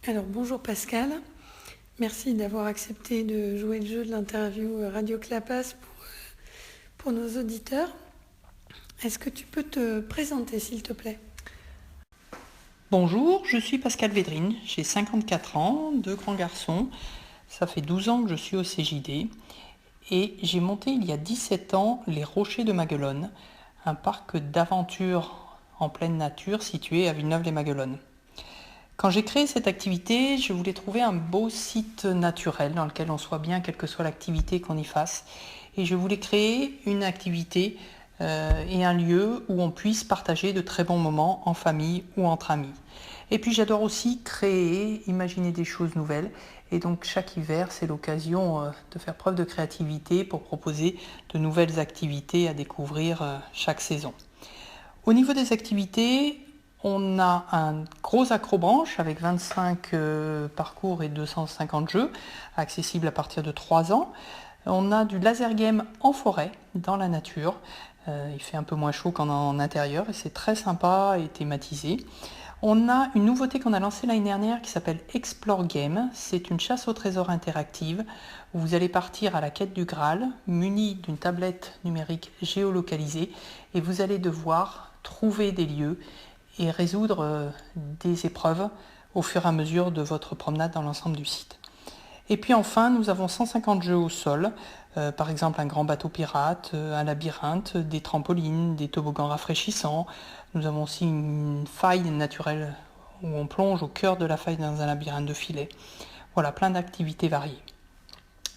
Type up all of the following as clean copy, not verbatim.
Alors bonjour Pascal, merci d'avoir accepté de jouer le jeu de l'interview Radio Clapas pour nos auditeurs. Est-ce que tu peux te présenter s'il te plaît ? Bonjour, je suis Pascal Védrine, j'ai 54 ans, 2 grands garçons, ça fait 12 ans que je suis au CJD et j'ai monté il y a 17 ans les Rochers de Maguelone, un parc d'aventure en pleine nature situé à Villeneuve-les-Maguelones. Quand j'ai créé cette activité, je voulais trouver un beau site naturel dans lequel on soit bien, quelle que soit l'activité qu'on y fasse. Et je voulais créer une activité et un lieu où on puisse partager de très bons moments en famille ou entre amis. Et puis j'adore aussi créer, imaginer des choses nouvelles. Et donc chaque hiver, c'est l'occasion de faire preuve de créativité pour proposer de nouvelles activités à découvrir chaque saison. Au niveau des activités, on a un gros accrobranche avec 25 parcours et 250 jeux, accessibles à partir de 3 ans. On a du laser game en forêt, dans la nature. Il fait un peu moins chaud qu'en intérieur et c'est très sympa et thématisé. On a une nouveauté qu'on a lancée l'année dernière qui s'appelle Explore Game. C'est une chasse au trésor interactive où vous allez partir à la quête du Graal, muni d'une tablette numérique géolocalisée, et vous allez devoir trouver des lieux et résoudre des épreuves au fur et à mesure de votre promenade dans l'ensemble du site. Et puis enfin, nous avons 150 jeux au sol, par exemple un grand bateau pirate, un labyrinthe, des trampolines, des toboggans rafraîchissants. Nous avons aussi une faille naturelle où on plonge au cœur de la faille dans un labyrinthe de filets. Voilà, plein d'activités variées.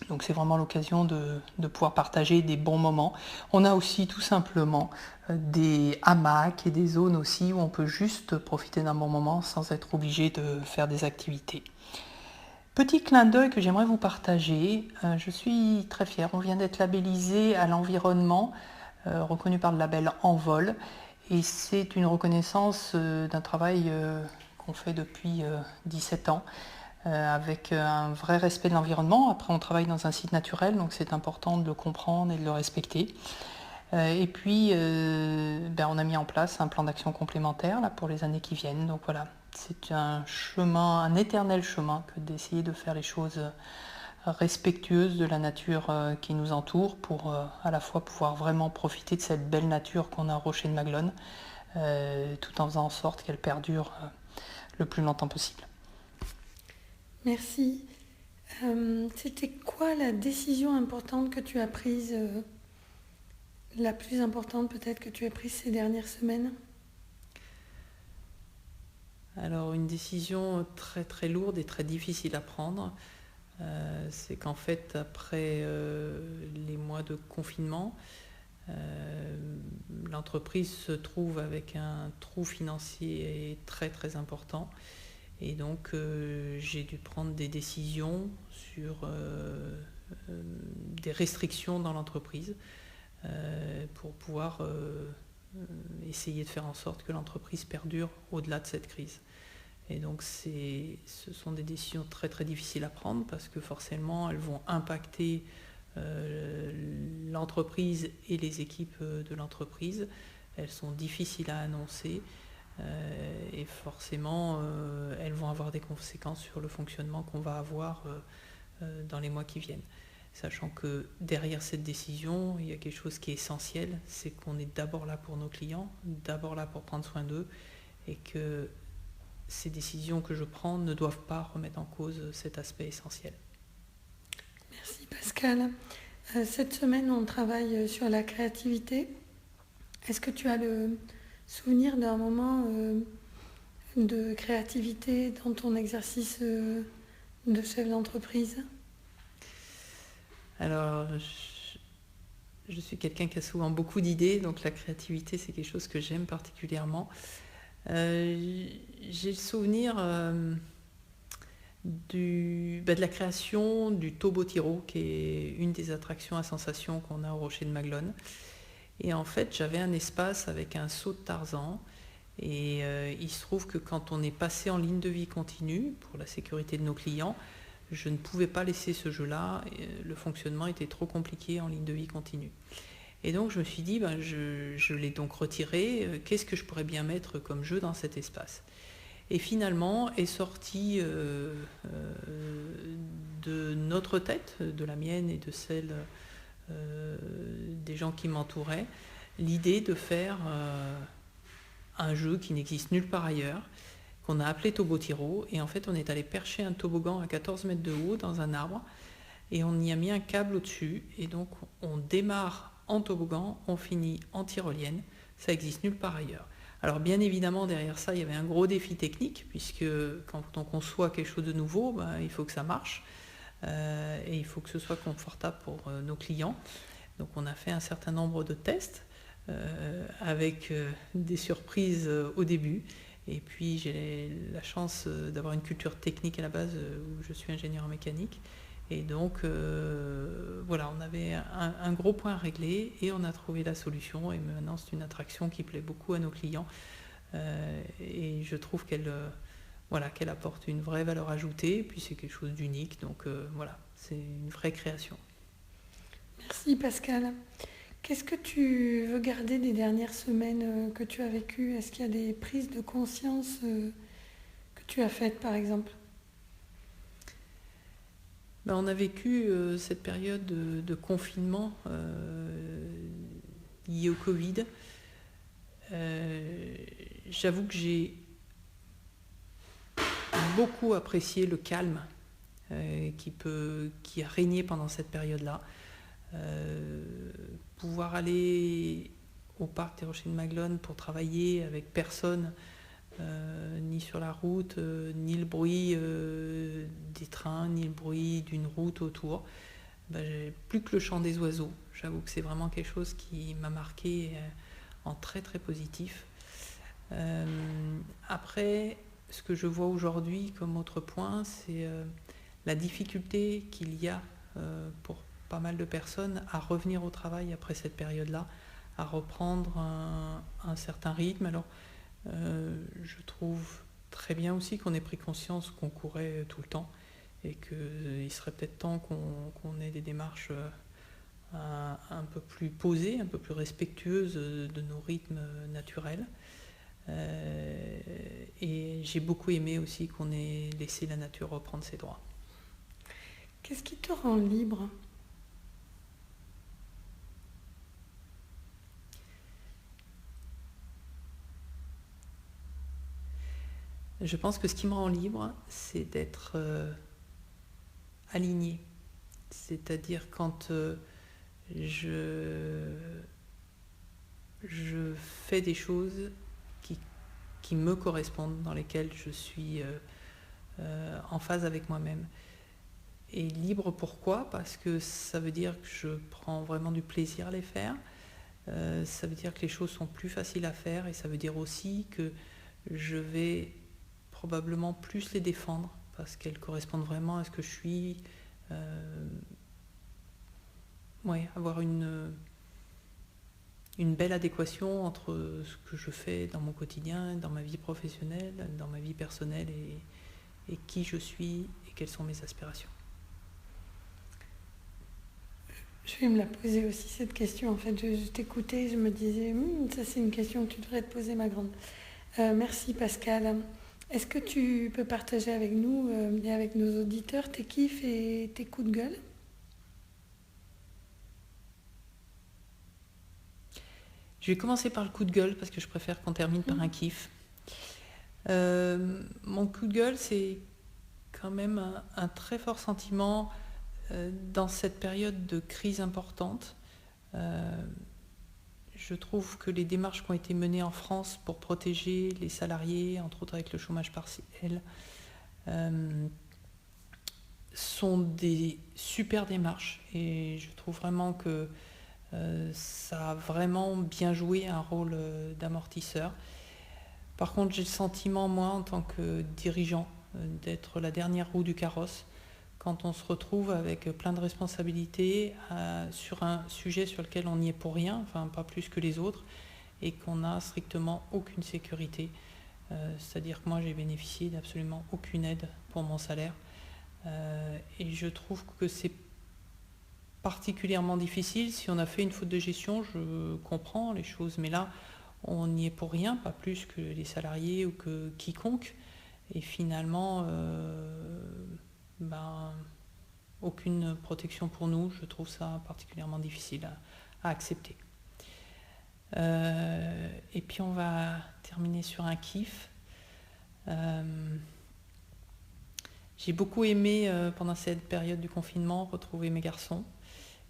Donc c'est vraiment l'occasion de pouvoir partager des bons moments. On a aussi tout simplement des hamacs et des zones aussi où on peut juste profiter d'un bon moment sans être obligé de faire des activités. Petit clin d'œil que j'aimerais vous partager, je suis très fière, on vient d'être labellisé à l'environnement, reconnu par le label Envol, et c'est une reconnaissance d'un travail qu'on fait depuis 17 ans, avec un vrai respect de l'environnement. Après on travaille dans un site naturel, donc c'est important de le comprendre et de le respecter. Et puis on a mis en place un plan d'action complémentaire là, pour les années qui viennent, donc voilà. C'est un chemin, un éternel chemin que d'essayer de faire les choses respectueuses de la nature qui nous entoure pour à la fois pouvoir vraiment profiter de cette belle nature qu'on a au Rocher de Maguelone, tout en faisant en sorte qu'elle perdure le plus longtemps possible. Merci. C'était quoi la décision importante que tu as prise, la plus importante peut-être que tu as prise ces dernières semaines ? Alors une décision très très lourde et très difficile à prendre, c'est qu'en fait après les mois de confinement, l'entreprise se trouve avec un trou financier très très important et donc j'ai dû prendre des décisions sur des restrictions dans l'entreprise pour pouvoir essayer de faire en sorte que l'entreprise perdure au-delà de cette crise. Et donc ce sont des décisions très très difficiles à prendre parce que forcément elles vont impacter l'entreprise et les équipes de l'entreprise. Elles sont difficiles à annoncer et forcément elles vont avoir des conséquences sur le fonctionnement qu'on va avoir dans les mois qui viennent. Sachant que derrière cette décision, il y a quelque chose qui est essentiel, c'est qu'on est d'abord là pour nos clients, d'abord là pour prendre soin d'eux, et que ces décisions que je prends ne doivent pas remettre en cause cet aspect essentiel. Merci Pascal. Cette semaine, on travaille sur la créativité. Est-ce que tu as le souvenir d'un moment de créativité dans ton exercice de chef d'entreprise ? Alors, je suis quelqu'un qui a souvent beaucoup d'idées, donc la créativité, c'est quelque chose que j'aime particulièrement. J'ai le souvenir de la création du Tobotiro, qui est une des attractions à sensations qu'on a au Rocher de Maguelone. Et en fait, j'avais un espace avec un saut de Tarzan. Et il se trouve que quand on est passé en ligne de vie continue, pour la sécurité de nos clients, je ne pouvais pas laisser ce jeu-là, le fonctionnement était trop compliqué en ligne de vie continue. Et donc je me suis dit, je l'ai donc retiré, qu'est-ce que je pourrais bien mettre comme jeu dans cet espace ? et finalement est sorti de notre tête, de la mienne et de celle des gens qui m'entouraient, l'idée de faire un jeu qui n'existe nulle part ailleurs, qu'on a appelé Tobotiro, et en fait on est allé percher un toboggan à 14 mètres de haut dans un arbre, et on y a mis un câble au-dessus, et donc on démarre en toboggan, on finit en tyrolienne, ça existe nulle part ailleurs. Alors bien évidemment derrière ça il y avait un gros défi technique, puisque quand on conçoit quelque chose de nouveau, il faut que ça marche, et il faut que ce soit confortable pour nos clients. Donc on a fait un certain nombre de tests, avec des surprises au début, et puis j'ai la chance d'avoir une culture technique à la base, où je suis ingénieur en mécanique, et donc voilà, on avait un gros point à régler et on a trouvé la solution, et maintenant c'est une attraction qui plaît beaucoup à nos clients, et je trouve qu'elle apporte une vraie valeur ajoutée, et puis c'est quelque chose d'unique, donc voilà, c'est une vraie création. Merci Pascal. Qu'est-ce que tu veux garder des dernières semaines que tu as vécues? Est-ce qu'il y a des prises de conscience que tu as faites par exemple? On a vécu cette période de confinement liée au Covid. J'avoue que j'ai beaucoup apprécié le calme qui a régné pendant cette période-là. Pouvoir aller au parc des Rochers de Maguelone pour travailler avec personne, ni sur la route, ni le bruit des trains, ni le bruit d'une route autour. J'ai plus que le chant des oiseaux. J'avoue que c'est vraiment quelque chose qui m'a marqué en très très positif. Après, ce que je vois aujourd'hui comme autre point, c'est la difficulté qu'il y a pour pas mal de personnes à revenir au travail après cette période-là, à reprendre un certain rythme. Alors, je trouve très bien aussi qu'on ait pris conscience qu'on courait tout le temps, et qu'il serait peut-être temps qu'on ait des démarches un peu plus posées, un peu plus respectueuses de nos rythmes naturels. Et j'ai beaucoup aimé aussi qu'on ait laissé la nature reprendre ses droits. Qu'est-ce qui te rend libre? Je pense que ce qui me rend libre, c'est d'être aligné. C'est-à-dire quand je fais des choses qui me correspondent, dans lesquelles je suis en phase avec moi-même. Et libre, pourquoi? Parce que ça veut dire que je prends vraiment du plaisir à les faire. Ça veut dire que les choses sont plus faciles à faire, et ça veut dire aussi que je vais probablement plus les défendre parce qu'elles correspondent vraiment à ce que je suis. Avoir une belle adéquation entre ce que je fais dans mon quotidien, dans ma vie professionnelle, dans ma vie personnelle, et qui je suis et quelles sont mes aspirations. Je vais me la poser aussi cette question. En fait, je t'écoutais, je me disais, ça c'est une question que tu devrais te poser, ma grande. Merci Pascal. Est-ce que tu peux partager avec nous et avec nos auditeurs tes kiffs et tes coups de gueule? Je vais commencer par le coup de gueule parce que je préfère qu'on termine par un kiff. Mon coup de gueule, c'est quand même un très fort sentiment dans cette période de crise importante. Je trouve que les démarches qui ont été menées en France pour protéger les salariés, entre autres avec le chômage partiel, sont des super démarches, et je trouve vraiment que ça a vraiment bien joué un rôle d'amortisseur. Par contre, j'ai le sentiment, moi, en tant que dirigeant, d'être la dernière roue du carrosse quand on se retrouve avec plein de responsabilités sur un sujet sur lequel on n'y est pour rien, enfin pas plus que les autres, et qu'on n'a strictement aucune sécurité. C'est-à-dire que moi, j'ai bénéficié d'absolument aucune aide pour mon salaire, et je trouve que c'est particulièrement difficile. Si on a fait une faute de gestion, je comprends les choses, mais là, on n'y est pour rien, pas plus que les salariés ou que quiconque. Et finalement, aucune protection pour nous. Je trouve ça particulièrement difficile à accepter. Et puis on va terminer sur un kiff. J'ai beaucoup aimé pendant cette période du confinement retrouver mes garçons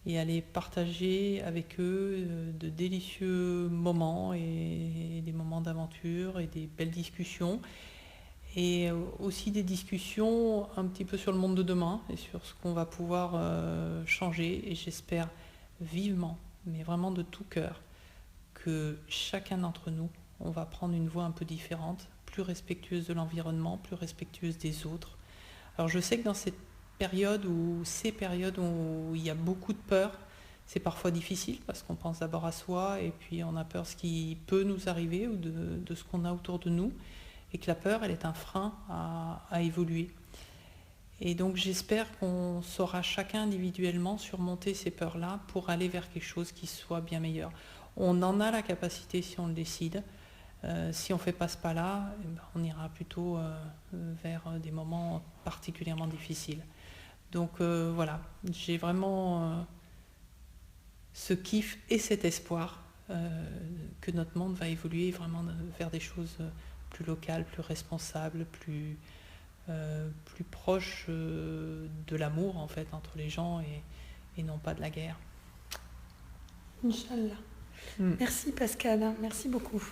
et aller partager avec eux de délicieux moments et des moments d'aventure et des belles discussions. Et aussi des discussions un petit peu sur le monde de demain et sur ce qu'on va pouvoir changer. Et j'espère vivement, mais vraiment de tout cœur, que chacun d'entre nous, on va prendre une voie un peu différente, plus respectueuse de l'environnement, plus respectueuse des autres. Alors je sais que dans cette période ou ces périodes où il y a beaucoup de peur, c'est parfois difficile parce qu'on pense d'abord à soi et puis on a peur de ce qui peut nous arriver ou de ce qu'on a autour de nous et que la peur, elle est un frein à évoluer. Et donc j'espère qu'on saura chacun individuellement surmonter ces peurs-là pour aller vers quelque chose qui soit bien meilleur. On en a la capacité si on le décide. Si on ne fait pas ce pas-là, on ira plutôt vers des moments particulièrement difficiles. Donc voilà, j'ai vraiment ce kiff et cet espoir que notre monde va évoluer vraiment vers des choses plus locales, plus responsables, plus proches de l'amour en fait entre les gens et non pas de la guerre. Inch'Allah. Merci Pascal, merci beaucoup.